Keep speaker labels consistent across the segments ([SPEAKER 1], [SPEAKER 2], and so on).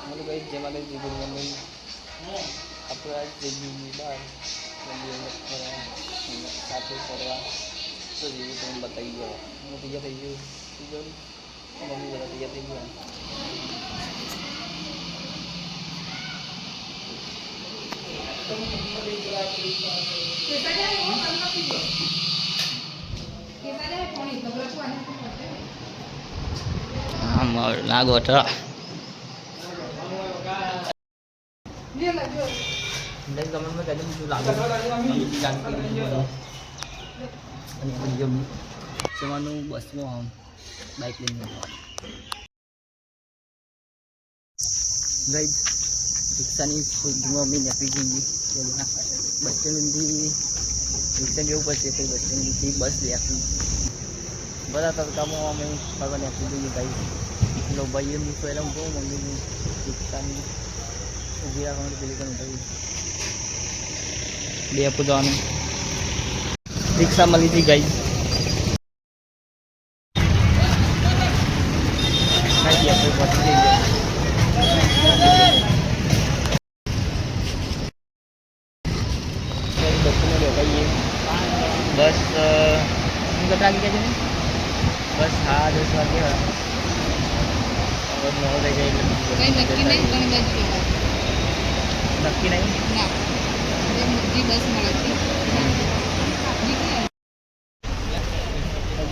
[SPEAKER 1] Hello guys, जय माता दी, good morning. આપણે આજ જઈએ બહાર મંદિર ફરવા સાથે ફરવા તો જેવું તમે બતાવી ગયો હું તૈયાર થઈ ગયું તું ગયું મમ્મી બધા તૈયાર થઈ ગયા લાગો તો Đây comment với cái đinh લાગે જાણકારી અને જમ જવાનું બસમાં બાઇક લઈને ગાઈસ રિક્ષાની મમ્મી નીકળી ગઈ બસ સ્ટેન્ડથી રિક્ષા જેવું પડશે પછી બસ સ્ટેન્ડથી બસ લે આપી બધા તડકામાં અમે ફરવા નીકળી જઈએ ગાઈસ લો ભાઈએ હું પહેલાં કહું મમ્મીની રિક્ષાની ઊભી રાખવાનું પેલી પણ ઉઠાવી ડેપો જવાનું રિક્ષા મળી હતી ગાઈસ બસ કેટલા વાગે છે બસ હા 10 વાગે નક્કી નહીં બસ મળે છે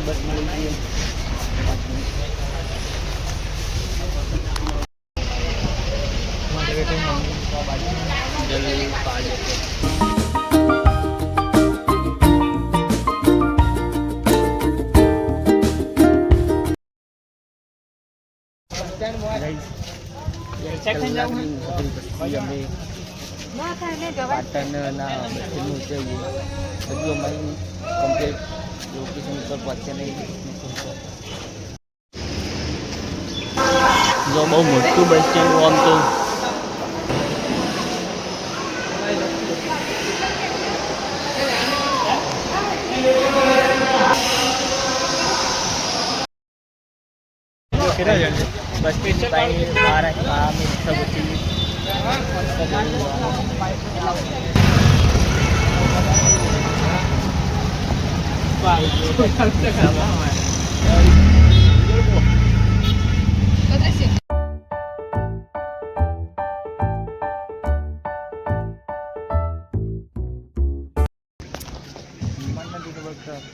[SPEAKER 1] બસ મળી ગઈ જલ્દી પાડે પાટણના બસનું છે હજુ અમારી કમ્પ્લીટ લોકેશન ઉપર પહોંચ્યા નહીં જો બહુ મોટું બસ સ્ટેન્ડ આમ તો बस स्टेशन बाहर में सब होती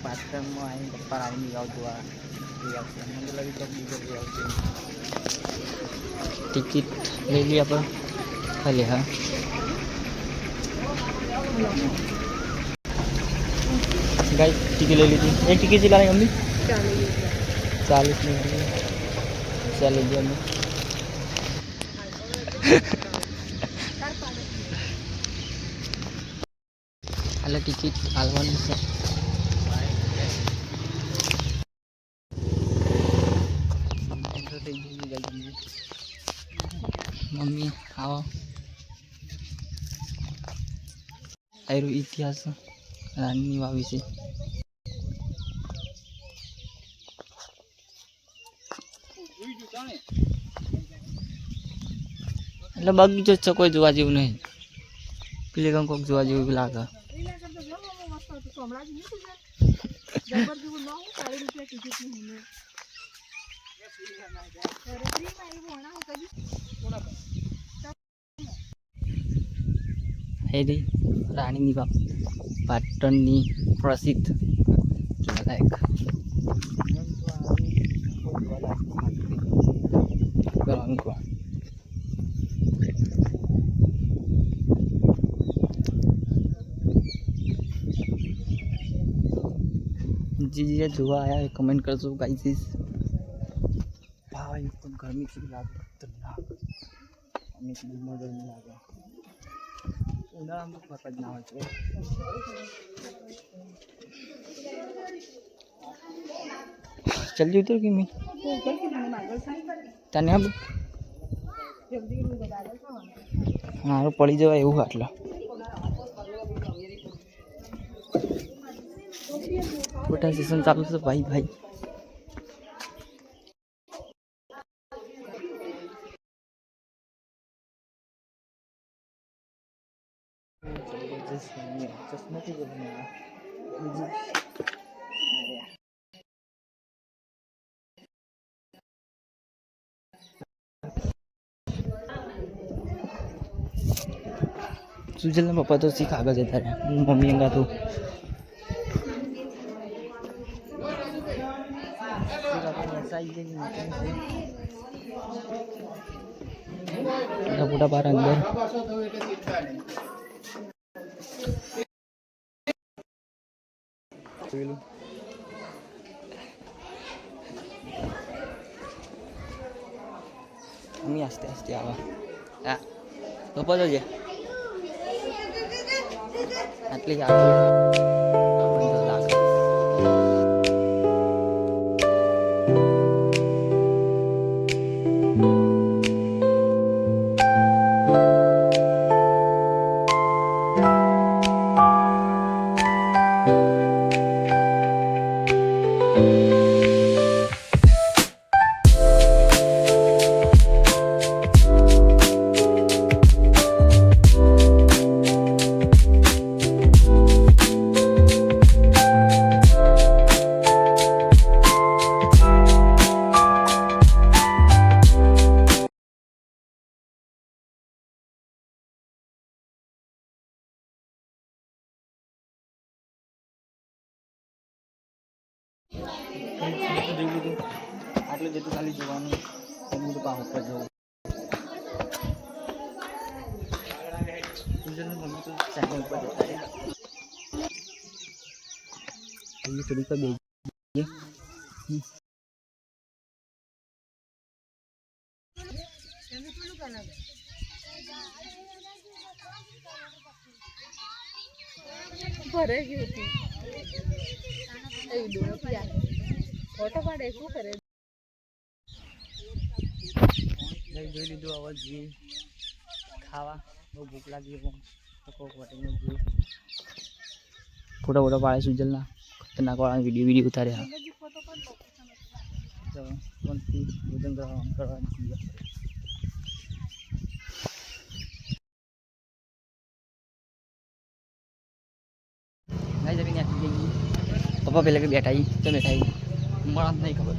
[SPEAKER 1] પાટણમાં આવીને પપ્પા આવીને આવતું મને લાગે તો બીજો આવશે ટિકિટ લઈ લઈએ આપણે ખાલી હા ગાઈ ટિકિટ લઈ લીધી એક ટિકિટ ચલા નહીં મમ્મી 40 ની ચાલી ગઈ અમને હાલે ટિકિટ હાલવાની છે મમ્મી આવો આયરો ઇતિહાસ રાણીની વાવ વિશે એટલે બગીચો છે કોઈ જોવા જેવું નહીં પેલી કંઈક કોક જોવા જેવું લાગે હેરી રાણીની વાવ પાટણની પ્રસિદ્ધ જોવાલાયક जी જોવા आया है कमेंट कर दो गाइस भाई तो गर्मी से लागे खतरनाक हमें बहुत गर्मी लागे उन्हाळाમાં ફરવા જ ના હોય છે જલ્દી ઉતર કે મી તને આબ હારું પડી જવાય એવું આટલા મોટા સેશન ચાલુ છે ભાઈ ભાઈ જબરજસ્ત ચશ્મા થી બનાવ્યા સુજલના પપ્પા તો શીખ આગળ જતા રહ્યા, મમ્મી અંગા તો મોટા બાર અંદર મમ્મી આસ્તે આસ્તે આવા હા પપ્પા તો છે આટલી આગળ લાગે આટલું જેટલું ખાલી જોવાનું હું તો પામ ઉપર જવું મમ્મી તો સાયકલ ઉપર જતા થોડીક બે
[SPEAKER 2] ભરે ગયું હતું ફોટો પાડે શું કરે
[SPEAKER 1] જોઈ લીધું હવે જોઈએ ખાવા બહુ ભૂખ લાગી હોટલમાં જોઈએ ફોટો ફોટો પાડે સુજલના ખતરનાક વાળા વિડીયો ઉતાર્યા તો કોણથી ભોજન કરવા જઈએ પપ્પા પહેલાં કે બેઠા તો બેઠા મળા નહીં ખબર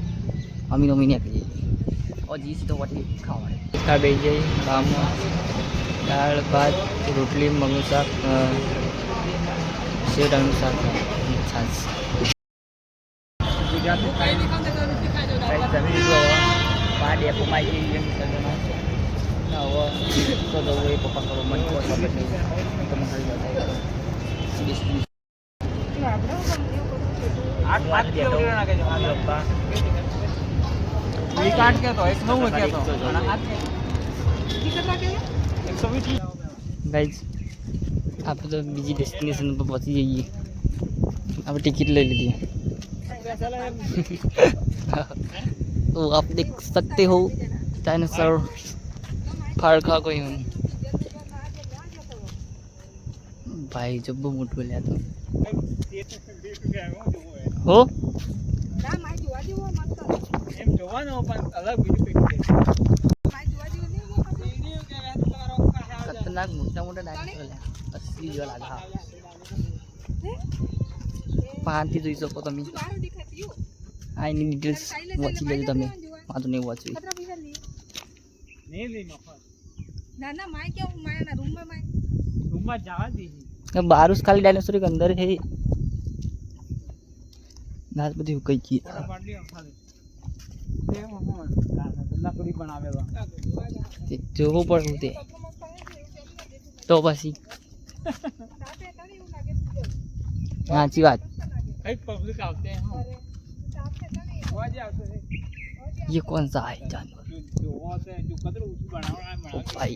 [SPEAKER 1] અમી મમ્મી આપી જઈએ જીસ તો વાટી ખાવા બે જઈ ગામમાં દાળ ભાત રોટલી મગનું શાક શેરડાનું શાક છાશ ડેપોમાં આવી જઈએ હવે તો જવું એ પપ્પા કરો મન ગાઈઝ આપણે તો બીજી ડેસ્ટિનેશન પર પહોંચી જઈએ આપણે ટિકિટ ले लीजिए तो आप देख सकते हो डायनासोर फाड़ खा कोई हूँ भाई जब वो मोट बोलिया तो हो खतरनाक मोटा मोटा डायनासोर है असली जो लगा પાનથી જોઈ શકો તમે આ એની ડિટેલ્સ વાંચી લેજો તમે વાંધો નહીં વાંચવી बाहर उस खाली डायनासोर के अंदर है नाच बધી કઈ કી લકડી બનાવેલા જોવું પડું તે તો પછી સાચી વાત पब्लिक आते हैं ये कौन सा है जानवर भाई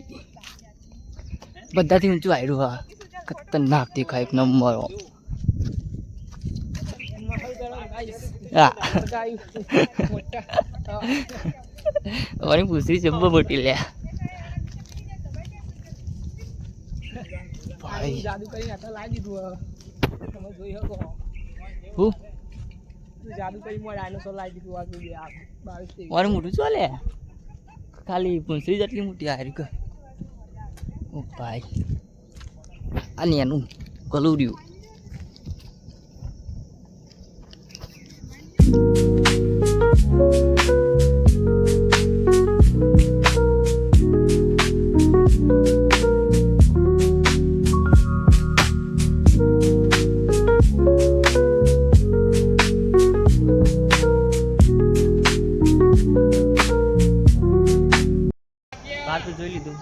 [SPEAKER 1] बधाથી ઊંચું આવ્યું હા खतरनाक देखा एक नंबर और पूछी जब मोटी ले भाई जादू करी आता लाई दीधું તમે જોઈ શકો હું જાદુ કરી મો ડાયનોસોર લાવી દીધું આ કે 22 ઓર મોટું ચાલે ખાલી પૂંછડી જેટલી મોટી હારી કે ઓ ભાઈ અને એનું ગલું રહ્યું. બહાર તો જોઈ લીધું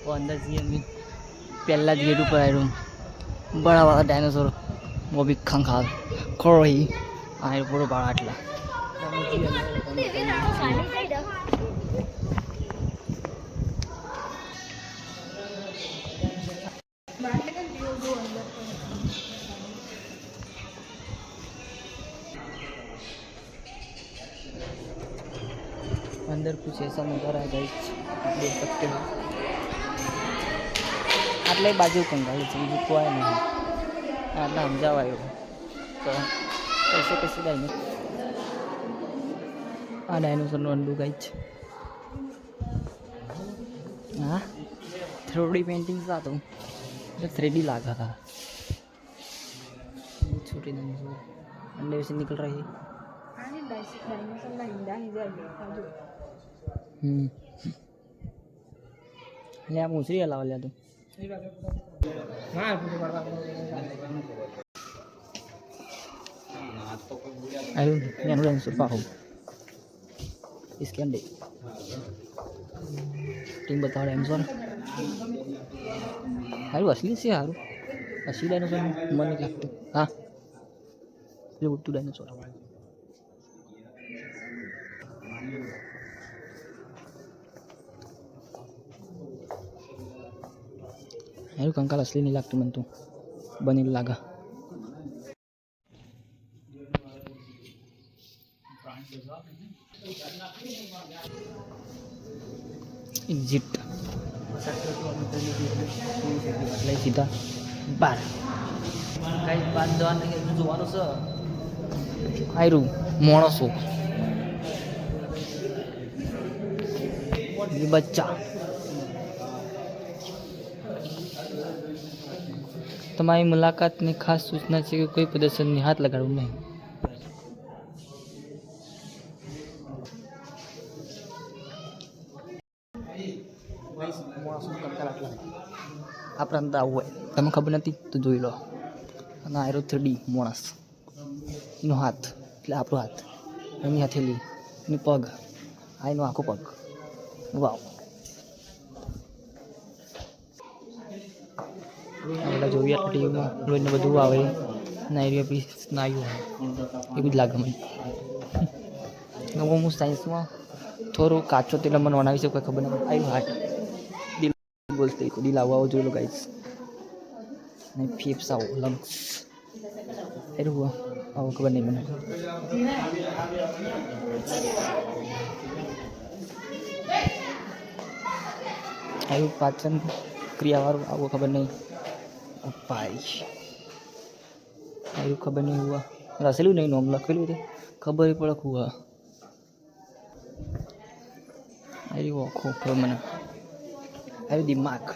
[SPEAKER 1] તો અંદર જઈએ અમે પહેલા જ ગેટ ઉપર આવ્યું બડાવાળા ડાયનોસોર મોબી ખંખાલ ખોરી આ પૂરો ભાડા આટલા अंदर कुछ ऐसा नज़ारा है गाइस देख सकते हो आटले बाजू कंगाल છે બીજું કોઈ નહીં આટલા સમજાવાયો તો कैसे कैसे ડાયનો આ ડાયનોસરનું અંડું ગાઈસ हाँ 3D पेंटिंग था तो 3D लगा था छोटे डायनोसर अंडे से निकल रहे ले आप मुसरी अलावा ले तो अरे ये नो डायनोसर पाओ इसके अंडे टीम बताओ डायनोसर हारू असली से हारू असली डायनोसर मन नहीं लगता हाँ ये उट्टू डायनोसर यार कंकाल असली नहीं लगता मन तो बनी लगा एग्जिट सीधा बार कई बात जवान જોવાનું છે આયરું માણસો ये बच्चा તમારી મુલાકાતની ખાસ સૂચના છે કે કોઈ પ્રદર્શનની હાથ લગાડવું નહીં આપણા અંદર આવું હોય તમને ખબર નથી તો જોઈ લો અને આયરો 3D માણસ એનો હાથ એટલે આપણો હાથ એની હથેલી એની પગ આ એનો આખો પગ વાવ આપણે જોઈએ ટીવીમાં રોજને બધું આવે નાયરી આપણી સ્નાયુ એવું જ લાગે મને હું સાયન્સમાં થોડું કાચો તેલ મને બનાવી શકું ખબર નહીં આવ્યું હાર્ટ દિલ બોલતે દિલ આવો જોઈ લો ગાઈસ ને ફેફસ આવો લંગ્સ એવું આવો ખબર નહીં મને આવ્યું પાચન ક્રિયાવાળું આવું ખબર નહીં ભાઈ આવ્યું ખબર નહીં હુआ રસેલું નહીં નોમ લખેલું છે ખબર પડે હુआ આવ્યું આખો ખબર મને આવ્યું દિમાગ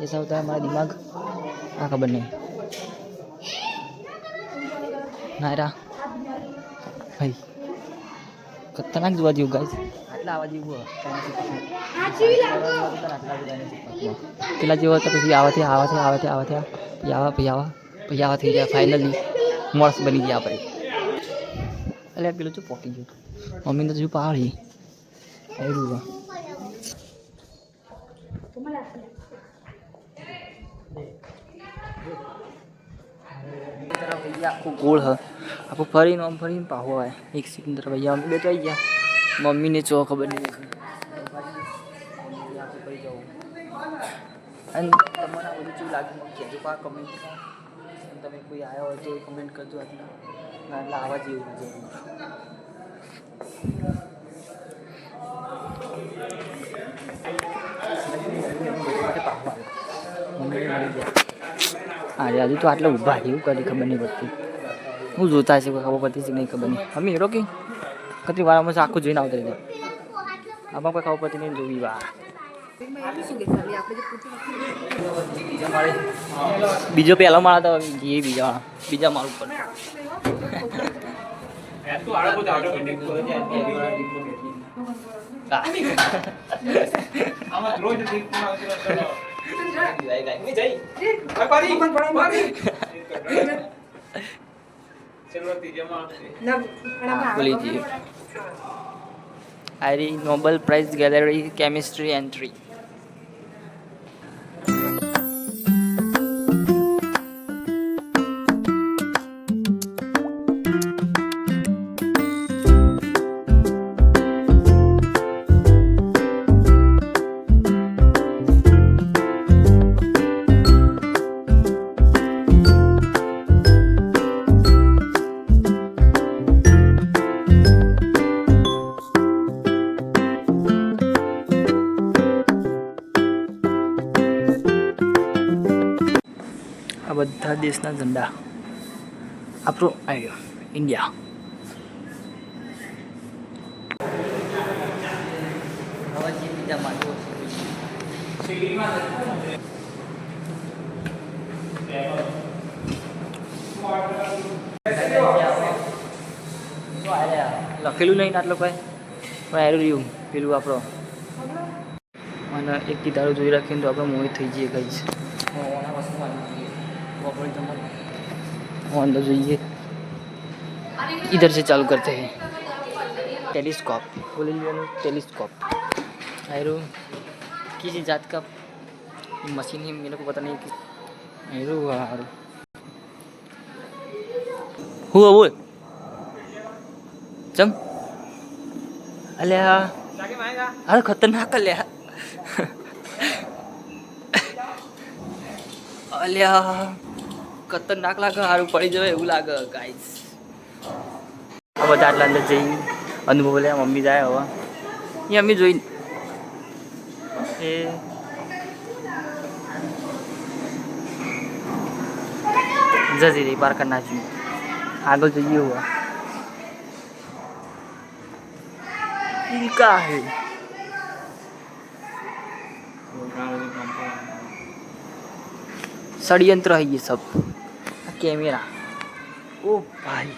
[SPEAKER 1] ऐसा होता है हमारा दिमाग हाँ खबर नहीं नायरा भाई खतरनाक જોવા જેવું ગાઈસ આટલા આવા જેવું પેલા જેવો હતો પછી આવાથી આવા થઈ ગયા ફાઇનલી મોર્સ બની ગયા આપણે એટલે પેલું તો પોકી ગયું મમ્મી તો હજુ પાડી આવ્યું भैया आपको गोल है आपको फरी नॉम फरी पाहो है एक सेकंड भैया हम बैठ गया मम्मी ने चो खबर नहीं તમારા બધું શું લાગ્યું કહેજો પા કમેન્ટમાં તમે કોઈ આવ્યા હોય તો કમેન્ટ કરજો આજના ના એટલે આવા જેવું હા હજુ તો આટલા ઊભા એવું કદી ખબર નહીં પડતી હું જોતા છે ખબર પડતી છે નહીં ખબર નહીં અમે હેરો કે કતી વારમાં આખું જોઈને આવતા રહ્યા આમાં કોઈ ખબર પડતી નહીં જોવી વા બીજો પહેલો માળ તો જઈએ બીજા માળ ઉપર બોલી જઈએ આરી Nobel prize gallery chemistry entry આ બધા દેશના ઝંડા આપણો આવ્યો ઇન્ડિયા હવે જે બીજા માંગો લખેલું નહીં આટલો કોઈ પણ આવ્યું રહ્યું પેલું આપણો અને એક કિતારો જોઈ રાખીને તો આપણે મોહિત થઈ જઈએ કઈ अंदर जाइए इधर से चालू करते हैं टेलीस्कोप बोले टेलीस्कोप आयरो किसी जात का मशीन है मेरे को पता नहीं कि आयरो हुआ बोल चम अले अरे खतरनाक कर लिया અલ્યા ખતરનાક લાગે સારું પડી જવાય એવું લાગે ગાઈસ આ બધા આટલા અંદર જઈ અનુભવ લે મમ્મી જાય હવે એ અમ્મી જોઈ એ જતી રહી બહાર કરી નાખ્યું આગળ જઈએ હવે કા હે षड्यंत्र है ये सब कैमरा ओ भाई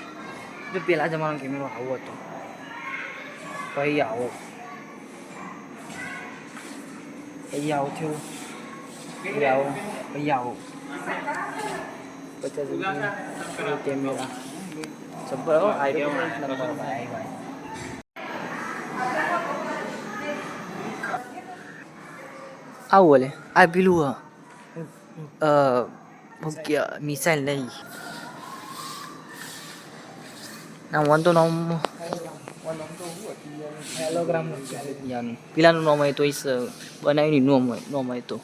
[SPEAKER 1] जो पहला जमाना कैमरा आओ तो भाई आओ आओ थे आओ भाई आओ 50 कैमरा सब आइडिया नंबर भाई भाई आओ बोले आ बिलू क्या मिसाइल नहीं ना वन तो नाम हेलोग्राम यान पिलानु नाम है तो इस बनाई नाम है तो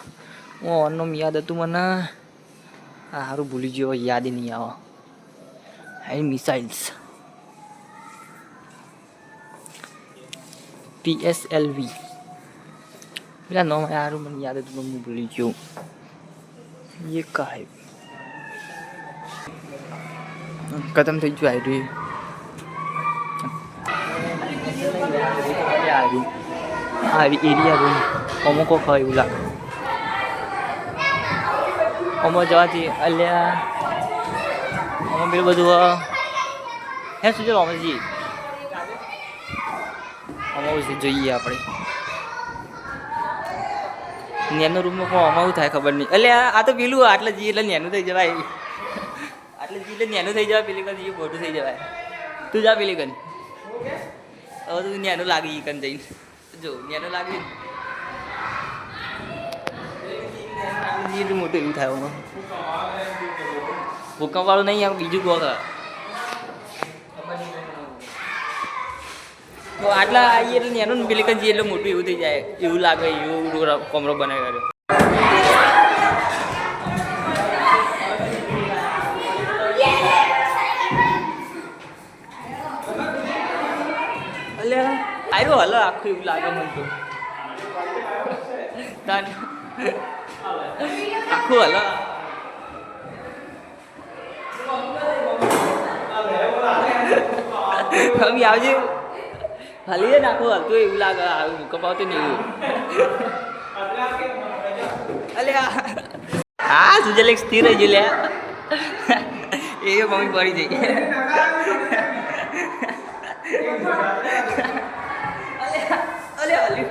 [SPEAKER 1] वो नाम याद है तू मना हारू भूली जो याद ही नहीं आवा है मिसाइल्स PSLV पिला नाम है हारू मन याद है तू मैं भूली जो ये का है खत्म થઈ ગયું આવી એરિયા રૂમ અમુકો ખાય એવું લાગે અમો જવાથી અલ્યા અમો પેલું બધું હે શું ચાલો અમે જઈએ અમો વિશે જોઈએ આપણે નેનો રૂમમાં પણ અમારું થાય ખબર નહીં એટલે આ તો પેલું આટલે જઈએ એટલે નેનું થઈ જવાય આટલે જઈએ એટલે નેનું થઈ જવાય પેલી કન જઈએ મોટું થઈ જવાય તું જા પેલી કન હવે તું નેનું લાગી કન જઈને જો નેનું લાગી એટલું મોટું એવું થાય એમાં ભૂકંપવાળું નહીં આમ બીજું કહો તો આટલા આવીએ એટલે નેનું પેલી કન જઈએ એટલે મોટું એવું થઈ જાય એવું લાગે એવું કમરો બનાવી કર્યો અલ્યા આવ્યો હલો આખું એવું લાગે મને તો આખું હલો કમી આવજે હાલી નાખો હાલતું એવું લાગે ભૂકંપ આવતું નહીં એવું હા સુજલ એક સ્થિર જ લે એ મમ્મી પડી જઈ અલે અલે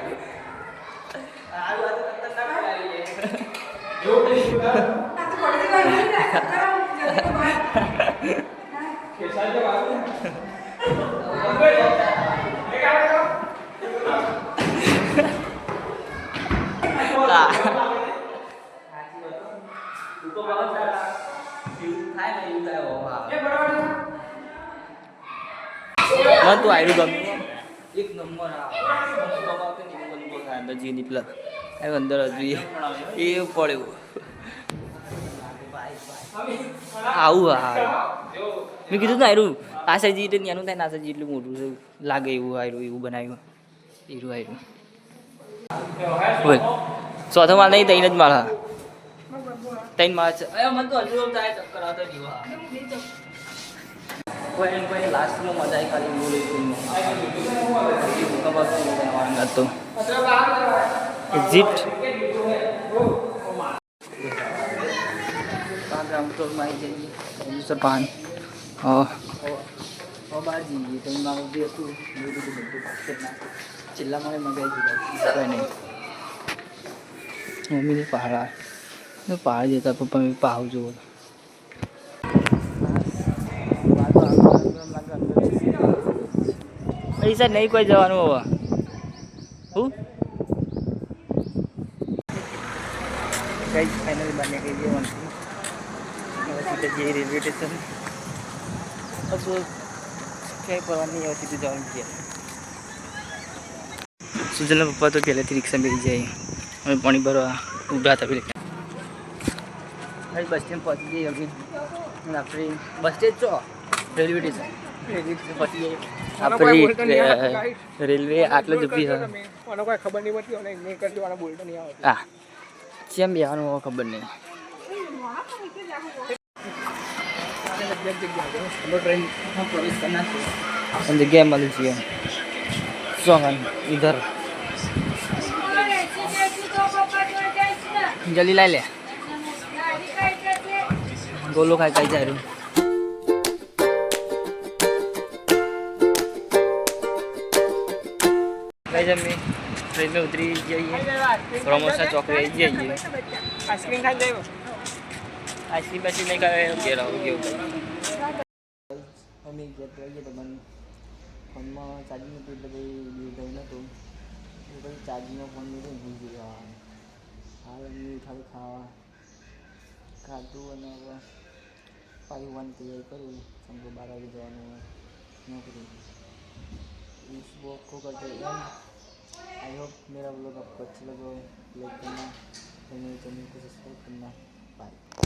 [SPEAKER 1] મને તો આયરું ગમ્યું એક નંબર અંદર જીની પેલા અંદર હજુ એ પડ્યું આવું હા મેં કીધું ને આયરું આ સાઈઝ એટલે નાનું થાય ના સાઈઝ એટલું મોટું છે લાગે એવું આયરું એવું બનાવ્યું એવું આયરું બોલ ચોથો માળ નહીં ત્રણ જ માળ હા ત્રણ માળ છે મને તો હજુ થાય ચક્કર આવતો દીવા કોઈ લાસ્ટમાં મજા આવી ખાલી બોલે તો એક્ઝિટ ગ્રાઉન્ડ ફ્લોરમાં આવી જઈએ સર પાન બહાર જઈએ તો મારું જે હતું એવું બધું છેલ્લા મારે મગાવી દીધા કંઈ નહીં મમ્મીને પહાડ જતા પપ્પા મેં પહાવ જોવો પૈસા નહીં કોઈ જવાનું હવે હું કઈ ફાઇનલી બને કઈ જવાનું હવે જઈએ રેલવે સ્ટેશન પછી ક્યાંય પડવાની હવે સીધું જવાનું છે સુજલના પપ્પા તો પહેલેથી રિક્ષા બેસી જાય અમે પાણી ભરવા ઊભા હતા પેલે બસ સ્ટેન્ડ પહોંચી જઈએ હવે આપણે બસ સ્ટેન્ડ છો રેલવે સ્ટેશન પહોંચી જઈએ આપણી રેલવે આટલે જ ઊભી હા કેમ બેવાનું હવે ખબર નહીં जगह मल सोहन इधर जल्दी ला ले गोलो खाई खाई जा रही मैं ट्रेन में उतरी जाइए प्रमोशन चौक पे जाइए आइसक्रीम खा जाइए आइसक्रीम वैसे नहीं खाए गे रहा हूँ અમે જઈએ તો મને ફોનમાં ચાર્જિંગ હતું એટલે ભાઈ ગયું નહોતું એ પછી ચાર્જિંગનો ફોન મેળવી ભૂલી ગયો હાલ અમે ખાલી ખાધું અને હવે 5-1 તૈયારી કરું સમજો 12 વાગે જવાનું नौकरी इस ब्लॉग को करते हैं आई होप मेरा ब्लॉग आपको अच्छा लगा लाइक करना और मेरे चैनल को सब्सक्राइब करना बाय।